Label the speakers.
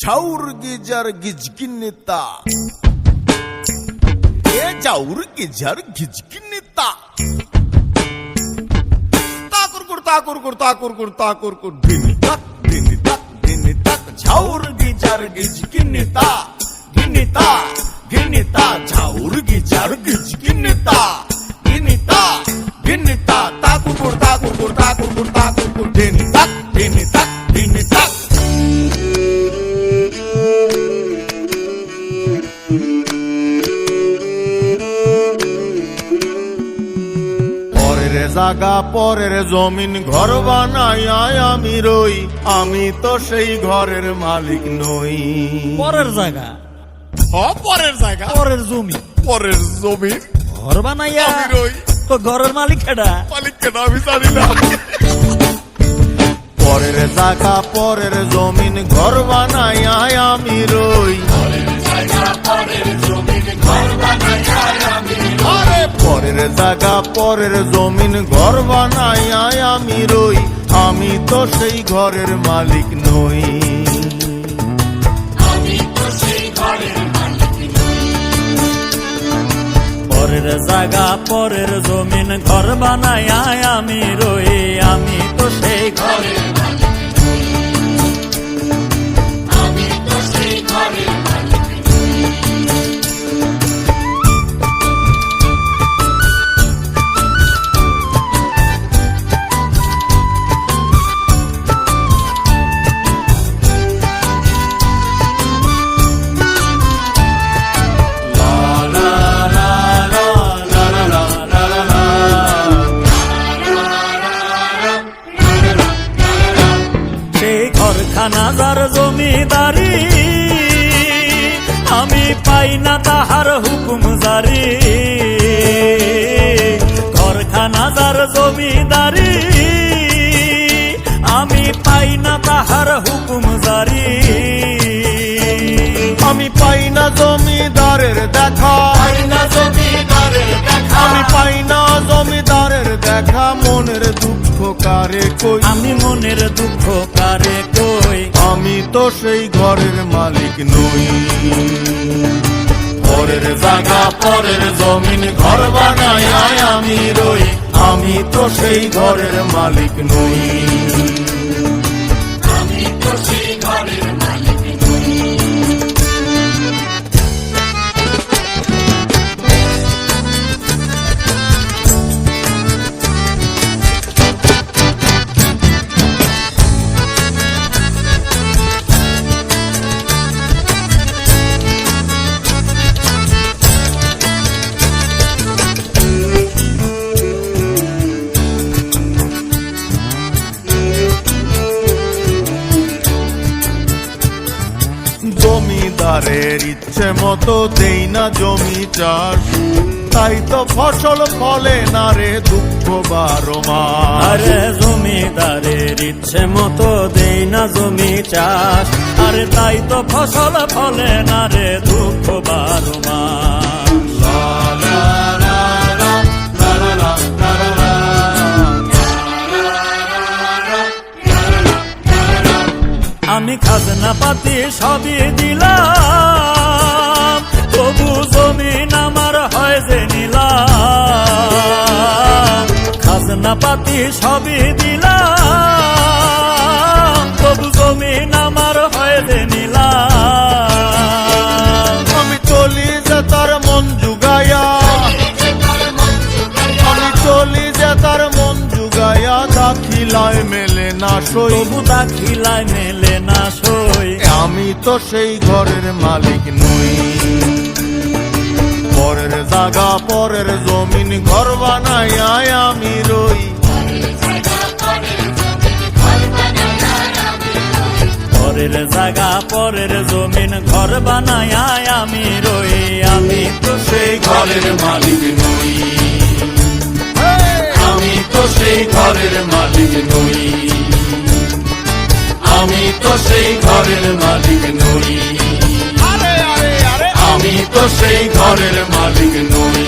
Speaker 1: ঝাউর geyser গিজগিনিতা এ ঝাউর geyser গিজগিনিতা তাকুর কুর তাকুর কুর তাকুর কুর তাকুর কুর দিনি তাক ঝাউর geyser গিজগিনিতা গিনিতা গিনিতা ঝাউর geyser গিজগিনিতা গিনিতা গিনিতা তাকুর কুর তাকুর কুর তাকুর কুর তাকুর কুর দিনি তাক পরের জায়গা পরের জমিন ঘর বানাই আমি রই, আমি তো সেই ঘরের মালিক নই।
Speaker 2: পরের জায়গা
Speaker 1: পরের জায়গা
Speaker 2: পরের জমি
Speaker 1: পরের জমিন
Speaker 2: ঘর বানাইয়া
Speaker 1: আমি রই,
Speaker 2: তো ঘরের মালিক কেডা?
Speaker 1: মালিক কেন আমি জানি না। পরের জায়গা পরের জমিন ঘর বানাই আমি রই, আরে পরের জায়গা পরের জমিন ঘর বানাই আমি রই, আমি তো সেই ঘরের মালিক নই।
Speaker 2: পরের জায়গা পরের জমিন ঘর বানাইয়া আমি রই, আমি তো সেই ঘরের খানাদার জমিদারি, আমি পাই না তাহার হুকুম জারি। ঘরখানাদার জমিদারি, আমি পাই না তাহার হুকুম জারি।
Speaker 1: আমি পাই না জমিদারের দেখা, আমি পাই না জমিদারের দেখা, মনের দুঃখ কারে কই,
Speaker 2: আমি মনের দুঃখ কারে কই,
Speaker 1: আমি তো সেই ঘরের মালিক নই। পরের জায়গা পরের জমিন ঘর বানাই আমি রই, আমি তো সেই ঘরের মালিক নই।
Speaker 2: আমি তো সেই ঘরের মালিক নই।
Speaker 1: জমিদারের ইচ্ছে মতো দেই না জমি চাষ, তাই তো ফসল ফলে না রে দুঃখ 12 মাস।
Speaker 2: আরে জমিদারের ইচ্ছে মতো দেই না জমি চাষ, আরে তাই তো ফসল ফলে না রে দুঃখ 12 মাস। আমি খাজনা পাতি সবই দিলাম, তবু জমিন আমার হয় যে নিলাম। খাজনা পাতি সবই দিলাম, তবু জমিন আমার হয় যে নিলাম।
Speaker 1: আমি চলি যে তার মন জুগাইয়া, আমি চলি যে তার মন জুগাইয়া, দাখিলায় মেলে না সই,
Speaker 2: তবু দাখিলায় মেলে না সই,
Speaker 1: আমি তো সেই ঘরের মালিক নই। পরের জায়গা পরের জমিন ঘর বানাই আমি রই,
Speaker 2: পরের জায়গা পরের জমিন ঘর বানায় আমি রই, আমি তো সেই ঘরের মালিক নই।
Speaker 1: আমি তো সেই ঘরের মালিক নই, আমি তো সেই ঘরের মালিক নই, আমি তো সেই ঘরের মালিক নই।